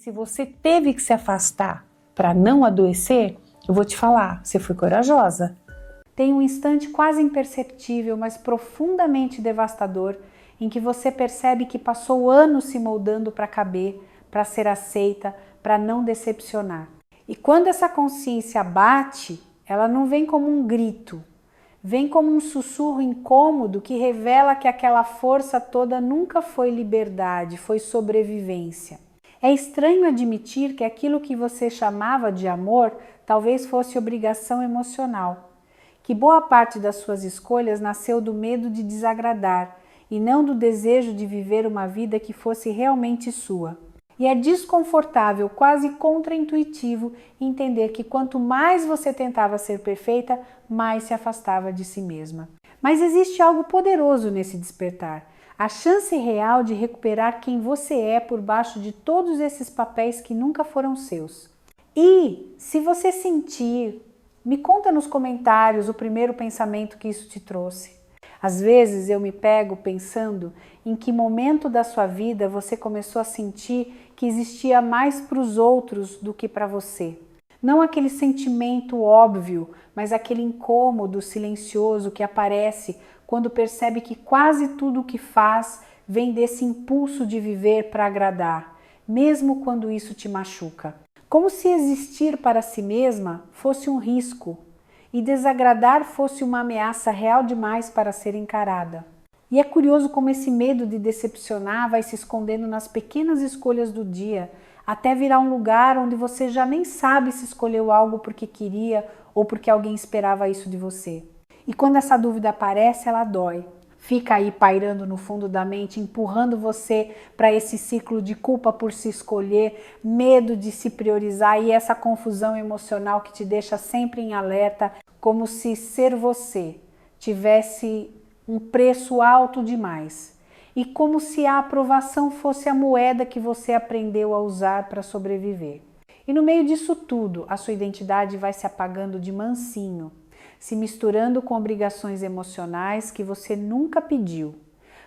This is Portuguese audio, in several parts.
Se você teve que se afastar para não adoecer, eu vou te falar, você foi corajosa. Tem um instante quase imperceptível, mas profundamente devastador, em que você percebe que passou anos se moldando para caber, para ser aceita, para não decepcionar. E quando essa consciência bate, ela não vem como um grito, vem como um sussurro incômodo que revela que aquela força toda nunca foi liberdade, foi sobrevivência. É estranho admitir que aquilo que você chamava de amor talvez fosse obrigação emocional, que boa parte das suas escolhas nasceu do medo de desagradar e não do desejo de viver uma vida que fosse realmente sua. E é desconfortável, quase contraintuitivo, entender que quanto mais você tentava ser perfeita, mais se afastava de si mesma. Mas existe algo poderoso nesse despertar. A chance real de recuperar quem você é por baixo de todos esses papéis que nunca foram seus. E, se você sentir, me conta nos comentários o primeiro pensamento que isso te trouxe. Às vezes eu me pego pensando em que momento da sua vida você começou a sentir que existia mais para os outros do que para você. Não aquele sentimento óbvio, mas aquele incômodo silencioso que aparece quando percebe que quase tudo o que faz vem desse impulso de viver para agradar, mesmo quando isso te machuca. Como se existir para si mesma fosse um risco e desagradar fosse uma ameaça real demais para ser encarada. E é curioso como esse medo de decepcionar vai se escondendo nas pequenas escolhas do dia, até virar um lugar onde você já nem sabe se escolheu algo porque queria ou porque alguém esperava isso de você. E quando essa dúvida aparece, ela dói. Fica aí pairando no fundo da mente, empurrando você para esse ciclo de culpa por se escolher, medo de se priorizar e essa confusão emocional que te deixa sempre em alerta, como se ser você tivesse um preço alto demais. E como se a aprovação fosse a moeda que você aprendeu a usar para sobreviver. E no meio disso tudo, a sua identidade vai se apagando de mansinho, se misturando com obrigações emocionais que você nunca pediu,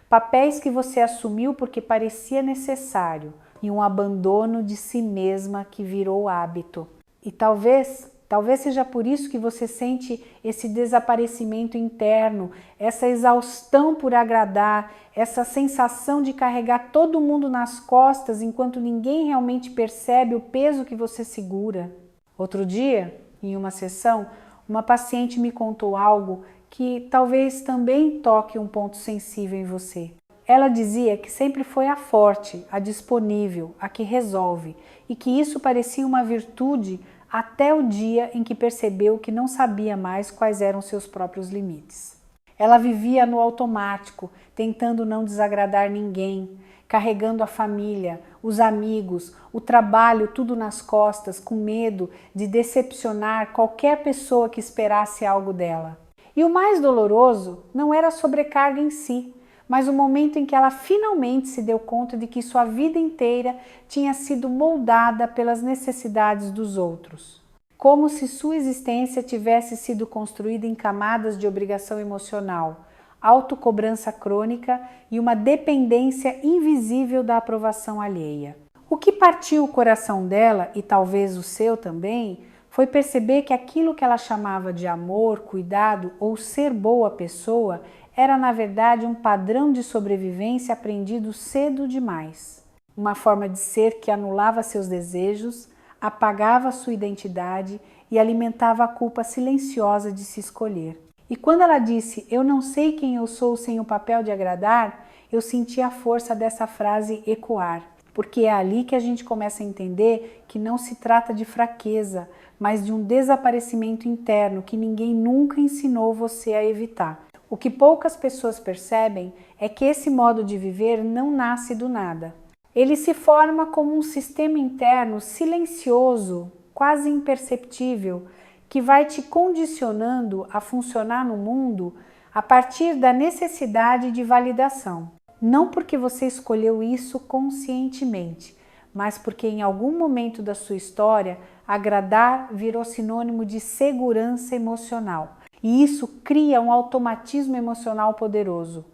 papéis que você assumiu porque parecia necessário e um abandono de si mesma que virou hábito. E talvez seja por isso que você sente esse desaparecimento interno, essa exaustão por agradar, essa sensação de carregar todo mundo nas costas enquanto ninguém realmente percebe o peso que você segura. Outro dia, em uma sessão, uma paciente me contou algo que talvez também toque um ponto sensível em você. Ela dizia que sempre foi a forte, a disponível, a que resolve, e que isso parecia uma virtude até o dia em que percebeu que não sabia mais quais eram seus próprios limites. Ela vivia no automático, tentando não desagradar ninguém, carregando a família, os amigos, o trabalho, tudo nas costas, com medo de decepcionar qualquer pessoa que esperasse algo dela. E o mais doloroso não era a sobrecarga em si, mas o momento em que ela finalmente se deu conta de que sua vida inteira tinha sido moldada pelas necessidades dos outros. Como se sua existência tivesse sido construída em camadas de obrigação emocional, autocobrança crônica e uma dependência invisível da aprovação alheia. O que partiu o coração dela, e talvez o seu também, foi perceber que aquilo que ela chamava de amor, cuidado ou ser boa pessoa era na verdade um padrão de sobrevivência aprendido cedo demais. Uma forma de ser que anulava seus desejos, apagava sua identidade e alimentava a culpa silenciosa de se escolher. E quando ela disse, eu não sei quem eu sou sem o papel de agradar, eu senti a força dessa frase ecoar, porque é ali que a gente começa a entender que não se trata de fraqueza, mas de um desaparecimento interno que ninguém nunca ensinou você a evitar. O que poucas pessoas percebem é que esse modo de viver não nasce do nada. Ele se forma como um sistema interno silencioso, quase imperceptível, que vai te condicionando a funcionar no mundo a partir da necessidade de validação. Não porque você escolheu isso conscientemente, mas porque em algum momento da sua história, agradar virou sinônimo de segurança emocional. E isso cria um automatismo emocional poderoso.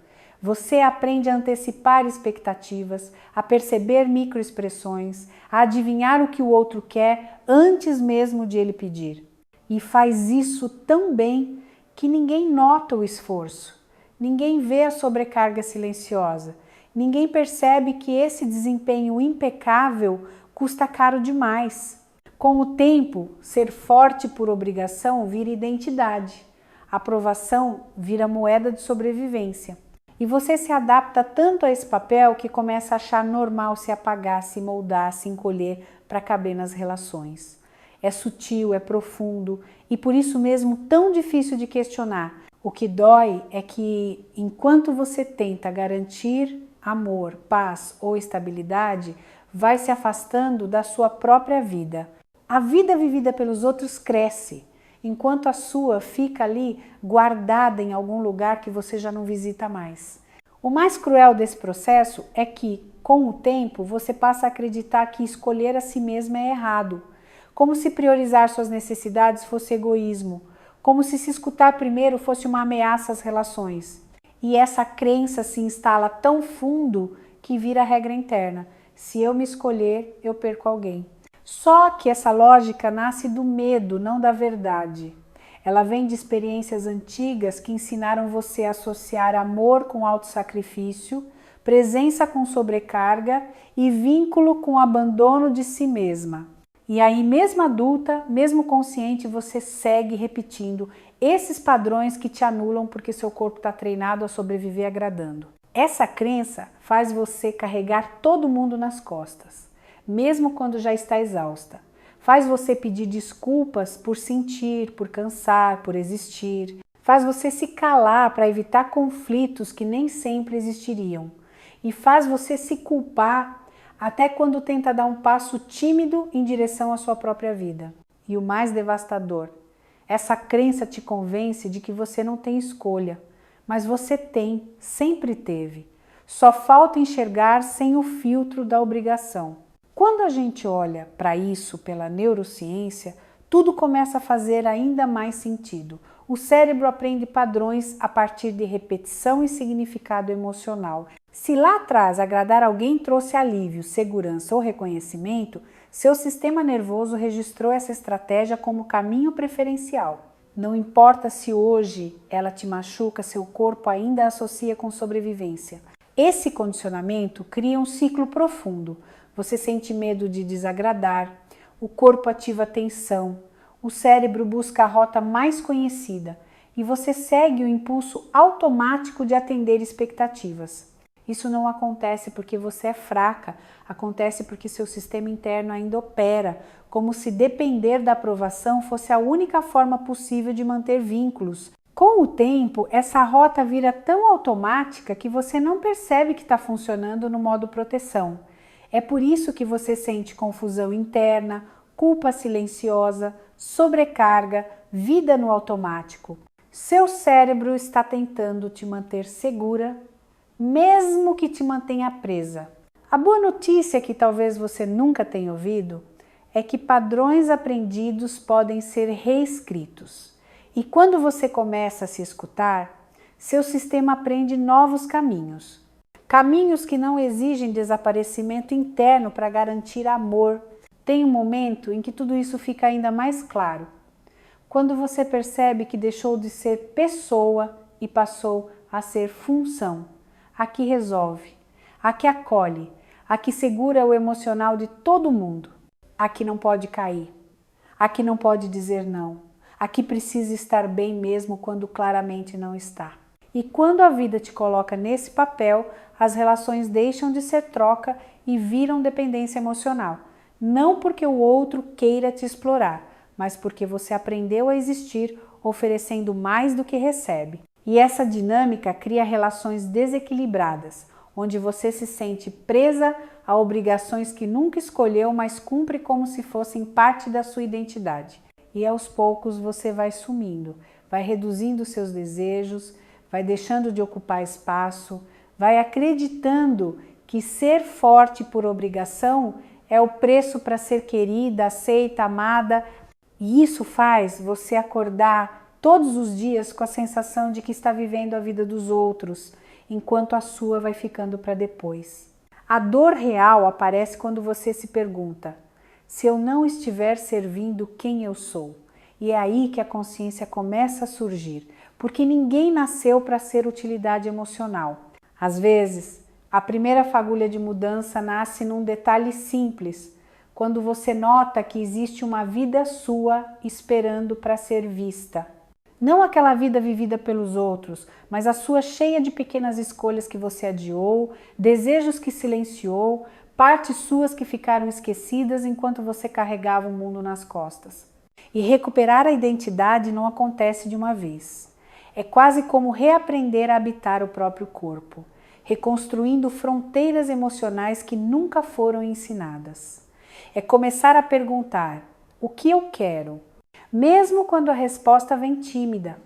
Você aprende a antecipar expectativas, a perceber microexpressões, a adivinhar o que o outro quer antes mesmo de ele pedir. E faz isso tão bem que ninguém nota o esforço, ninguém vê a sobrecarga silenciosa, ninguém percebe que esse desempenho impecável custa caro demais. Com o tempo, ser forte por obrigação vira identidade. A aprovação vira moeda de sobrevivência. E você se adapta tanto a esse papel que começa a achar normal se apagar, se moldar, se encolher para caber nas relações. É sutil, é profundo e por isso mesmo tão difícil de questionar. O que dói é que enquanto você tenta garantir amor, paz ou estabilidade, vai se afastando da sua própria vida. A vida vivida pelos outros cresce, enquanto a sua fica ali guardada em algum lugar que você já não visita mais. O mais cruel desse processo é que, com o tempo, você passa a acreditar que escolher a si mesmo é errado, como se priorizar suas necessidades fosse egoísmo, como se escutar primeiro fosse uma ameaça às relações. E essa crença se instala tão fundo que vira regra interna. Se eu me escolher, eu perco alguém. Só que essa lógica nasce do medo, não da verdade. Ela vem de experiências antigas que ensinaram você a associar amor com autossacrifício, presença com sobrecarga e vínculo com abandono de si mesma. E aí, mesmo adulta, mesmo consciente, você segue repetindo esses padrões que te anulam porque seu corpo está treinado a sobreviver agradando. Essa crença faz você carregar todo mundo nas costas, mesmo quando já está exausta. Faz você pedir desculpas por sentir, por cansar, por existir. Faz você se calar para evitar conflitos que nem sempre existiriam. E faz você se culpar até quando tenta dar um passo tímido em direção à sua própria vida. E o mais devastador, essa crença te convence de que você não tem escolha, mas você tem, sempre teve. Só falta enxergar sem o filtro da obrigação. Quando a gente olha para isso pela neurociência, tudo começa a fazer ainda mais sentido. O cérebro aprende padrões a partir de repetição e significado emocional. Se lá atrás agradar alguém trouxe alívio, segurança ou reconhecimento, seu sistema nervoso registrou essa estratégia como caminho preferencial. Não importa se hoje ela te machuca, seu corpo ainda a associa com sobrevivência. Esse condicionamento cria um ciclo profundo. Você sente medo de desagradar, o corpo ativa tensão, o cérebro busca a rota mais conhecida e você segue o impulso automático de atender expectativas. Isso não acontece porque você é fraca, acontece porque seu sistema interno ainda opera, como se depender da aprovação fosse a única forma possível de manter vínculos. Com o tempo, essa rota vira tão automática que você não percebe que está funcionando no modo proteção. É por isso que você sente confusão interna, culpa silenciosa, sobrecarga, vida no automático. Seu cérebro está tentando te manter segura, mesmo que te mantenha presa. A boa notícia que talvez você nunca tenha ouvido é que padrões aprendidos podem ser reescritos. E quando você começa a se escutar, seu sistema aprende novos caminhos. Caminhos que não exigem desaparecimento interno para garantir amor. Tem um momento em que tudo isso fica ainda mais claro. Quando você percebe que deixou de ser pessoa e passou a ser função. A que resolve, a que acolhe, a que segura o emocional de todo mundo. A que não pode cair, a que não pode dizer não, a que precisa estar bem mesmo quando claramente não está. E quando a vida te coloca nesse papel, as relações deixam de ser troca e viram dependência emocional. Não porque o outro queira te explorar, mas porque você aprendeu a existir oferecendo mais do que recebe. E essa dinâmica cria relações desequilibradas, onde você se sente presa a obrigações que nunca escolheu, mas cumpre como se fossem parte da sua identidade. E aos poucos você vai sumindo, vai reduzindo seus desejos, vai deixando de ocupar espaço, vai acreditando que ser forte por obrigação é o preço para ser querida, aceita, amada. E isso faz você acordar todos os dias com a sensação de que está vivendo a vida dos outros enquanto a sua vai ficando para depois. A dor real aparece quando você se pergunta: se eu não estiver servindo quem eu sou? E é aí que a consciência começa a surgir, porque ninguém nasceu para ser utilidade emocional. Às vezes, a primeira fagulha de mudança nasce num detalhe simples, quando você nota que existe uma vida sua esperando para ser vista. Não aquela vida vivida pelos outros, mas a sua cheia de pequenas escolhas que você adiou, desejos que silenciou, partes suas que ficaram esquecidas enquanto você carregava o mundo nas costas. E recuperar a identidade não acontece de uma vez. É quase como reaprender a habitar o próprio corpo, reconstruindo fronteiras emocionais que nunca foram ensinadas. É começar a perguntar: o que eu quero? Mesmo quando a resposta vem tímida.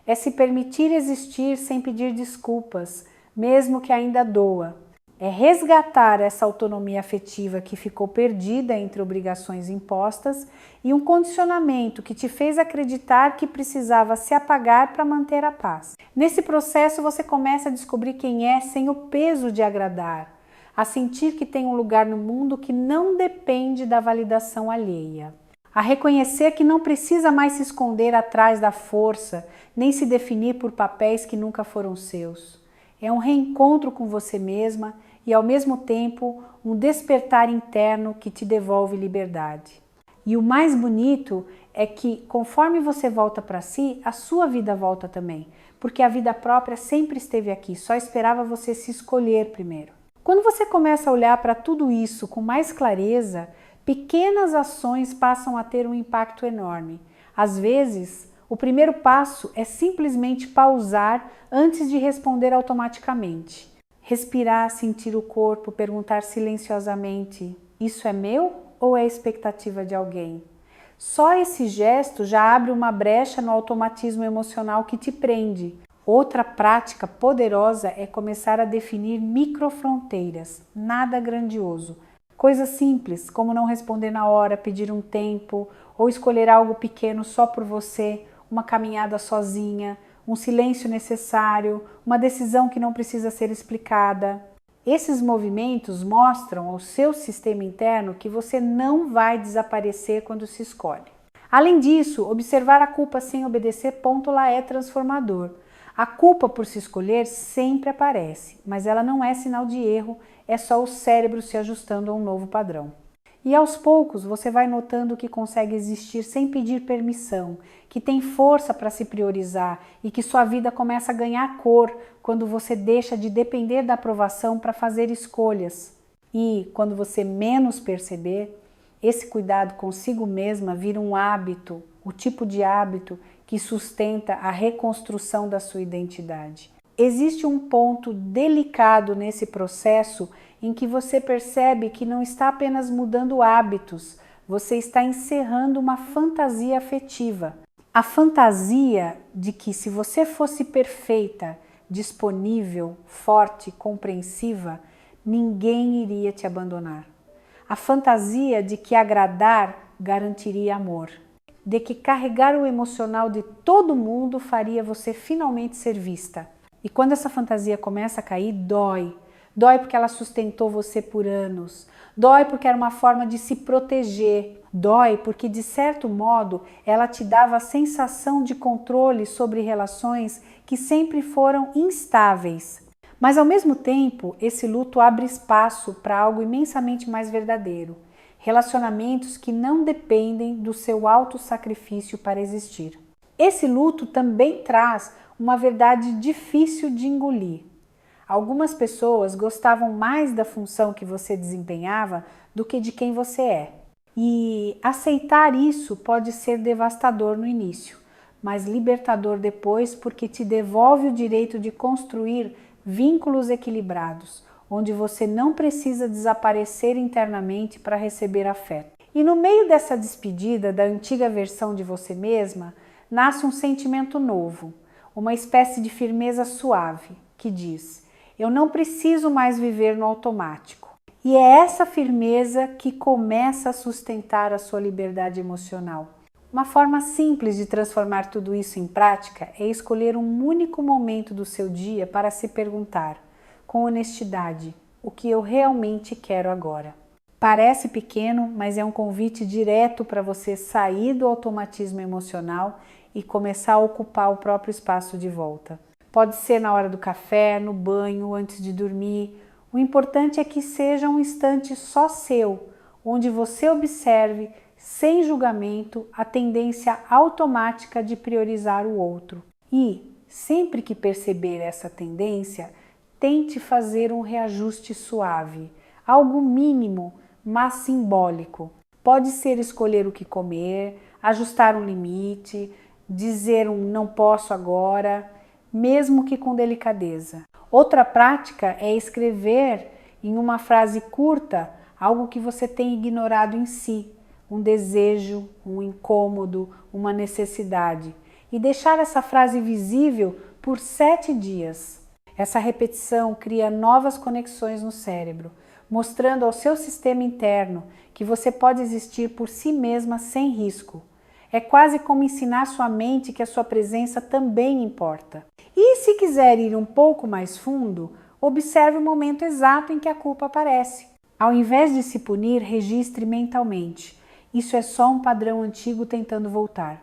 É se permitir existir sem pedir desculpas, mesmo que ainda doa. É resgatar essa autonomia afetiva que ficou perdida entre obrigações impostas e um condicionamento que te fez acreditar que precisava se apagar para manter a paz. Nesse processo você começa a descobrir quem é sem o peso de agradar, a sentir que tem um lugar no mundo que não depende da validação alheia. A reconhecer que não precisa mais se esconder atrás da força, nem se definir por papéis que nunca foram seus. É um reencontro com você mesma e, ao mesmo tempo, um despertar interno que te devolve liberdade. E o mais bonito é que, conforme você volta para si, a sua vida volta também, porque a vida própria sempre esteve aqui, só esperava você se escolher primeiro. Quando você começa a olhar para tudo isso com mais clareza, pequenas ações passam a ter um impacto enorme. Às vezes, o primeiro passo é simplesmente pausar antes de responder automaticamente. Respirar, sentir o corpo, perguntar silenciosamente: isso é meu ou é expectativa de alguém? Só esse gesto já abre uma brecha no automatismo emocional que te prende. Outra prática poderosa é começar a definir microfronteiras, nada grandioso. Coisas simples, como não responder na hora, pedir um tempo, ou escolher algo pequeno só por você, uma caminhada sozinha, um silêncio necessário, uma decisão que não precisa ser explicada. Esses movimentos mostram ao seu sistema interno que você não vai desaparecer quando se escolhe. Além disso, observar a culpa sem obedecer ponto lá é transformador. A culpa por se escolher sempre aparece, mas ela não é sinal de erro, é só o cérebro se ajustando a um novo padrão. E aos poucos você vai notando que consegue existir sem pedir permissão, que tem força para se priorizar e que sua vida começa a ganhar cor quando você deixa de depender da aprovação para fazer escolhas. E quando você menos perceber, esse cuidado consigo mesma vira um hábito, o tipo de hábito que sustenta a reconstrução da sua identidade. Existe um ponto delicado nesse processo em que você percebe que não está apenas mudando hábitos, você está encerrando uma fantasia afetiva. A fantasia de que se você fosse perfeita, disponível, forte, compreensiva, ninguém iria te abandonar. A fantasia de que agradar garantiria amor. De que carregar o emocional de todo mundo faria você finalmente ser vista. E quando essa fantasia começa a cair, dói. Dói porque ela sustentou você por anos. Dói porque era uma forma de se proteger. Dói porque, de certo modo, ela te dava a sensação de controle sobre relações que sempre foram instáveis. Mas, ao mesmo tempo, esse luto abre espaço para algo imensamente mais verdadeiro. Relacionamentos que não dependem do seu autossacrifício para existir. Esse luto também traz uma verdade difícil de engolir. Algumas pessoas gostavam mais da função que você desempenhava do que de quem você é. E aceitar isso pode ser devastador no início, mas libertador depois, porque te devolve o direito de construir vínculos equilibrados, onde você não precisa desaparecer internamente para receber afeto. E no meio dessa despedida da antiga versão de você mesma, nasce um sentimento novo, uma espécie de firmeza suave, que diz: eu não preciso mais viver no automático. E é essa firmeza que começa a sustentar a sua liberdade emocional. Uma forma simples de transformar tudo isso em prática é escolher um único momento do seu dia para se perguntar, com honestidade, o que eu realmente quero agora. Parece pequeno, mas é um convite direto para você sair do automatismo emocional e começar a ocupar o próprio espaço de volta. Pode ser na hora do café, no banho, antes de dormir. O importante é que seja um instante só seu, onde você observe, sem julgamento, a tendência automática de priorizar o outro. E, sempre que perceber essa tendência, tente fazer um reajuste suave, algo mínimo, mas simbólico. Pode ser escolher o que comer, ajustar um limite, dizer um não posso agora, mesmo que com delicadeza. Outra prática é escrever em uma frase curta algo que você tem ignorado em si, um desejo, um incômodo, uma necessidade, e deixar essa frase visível por 7 dias. Essa repetição cria novas conexões no cérebro, mostrando ao seu sistema interno que você pode existir por si mesma sem risco. É quase como ensinar sua mente que a sua presença também importa. E se quiser ir um pouco mais fundo, observe o momento exato em que a culpa aparece. Ao invés de se punir, registre mentalmente. Isso é só um padrão antigo tentando voltar.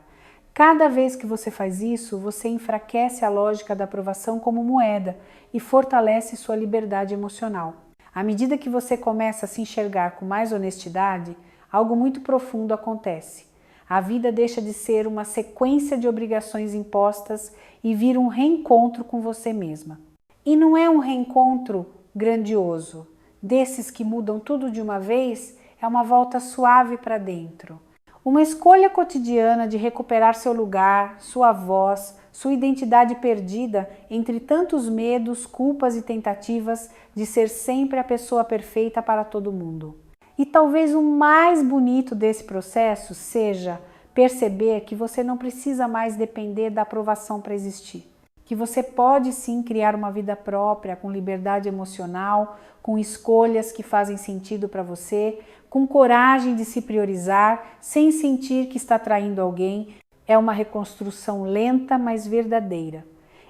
Cada vez que você faz isso, você enfraquece a lógica da aprovação como moeda e fortalece sua liberdade emocional. À medida que você começa a se enxergar com mais honestidade, algo muito profundo acontece. A vida deixa de ser uma sequência de obrigações impostas e vira um reencontro com você mesma. E não é um reencontro grandioso, desses que mudam tudo de uma vez, é uma volta suave para dentro. Uma escolha cotidiana de recuperar seu lugar, sua voz, sua identidade perdida entre tantos medos, culpas e tentativas de ser sempre a pessoa perfeita para todo mundo. E talvez o mais bonito desse processo seja perceber que você não precisa mais depender da aprovação para existir. Que você pode sim criar uma vida própria, com liberdade emocional, com escolhas que fazem sentido para você, com coragem de se priorizar, sem sentir que está traindo alguém. É uma reconstrução lenta, mas verdadeira.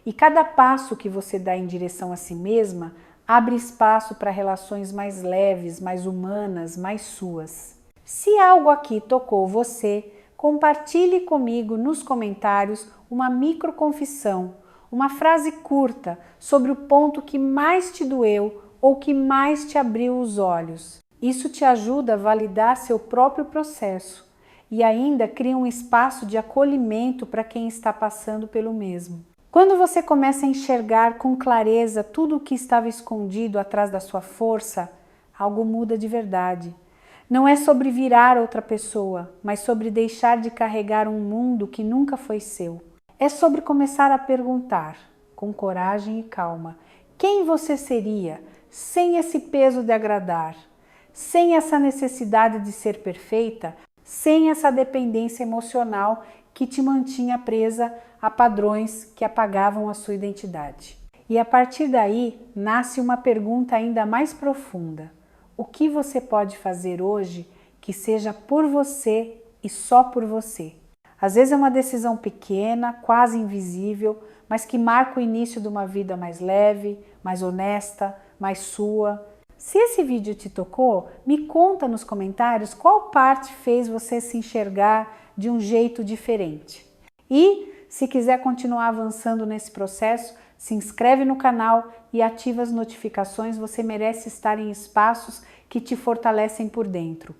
E cada passo que você dá em direção a si mesma abre espaço para relações mais leves, mais humanas, mais suas. Se algo aqui tocou você, compartilhe comigo nos comentários uma microconfissão, uma frase curta sobre o ponto que mais te doeu ou que mais te abriu os olhos. Isso te ajuda a validar seu próprio processo e ainda cria um espaço de acolhimento para quem está passando pelo mesmo. Quando você começa a enxergar com clareza tudo o que estava escondido atrás da sua força, algo muda de verdade. Não é sobre virar outra pessoa, mas sobre deixar de carregar um mundo que nunca foi seu. É sobre começar a perguntar, com coragem e calma, quem você seria sem esse peso de agradar, sem essa necessidade de ser perfeita, sem essa dependência emocional que te mantinha presa a padrões que apagavam a sua identidade. E a partir daí nasce uma pergunta ainda mais profunda. O que você pode fazer hoje que seja por você e só por você? Às vezes é uma decisão pequena, quase invisível, mas que marca o início de uma vida mais leve, mais honesta, mais sua. Se esse vídeo te tocou, me conta nos comentários qual parte fez você se enxergar de um jeito diferente. E, se quiser continuar avançando nesse processo, se inscreve no canal e ativa as notificações, você merece estar em espaços que te fortalecem por dentro.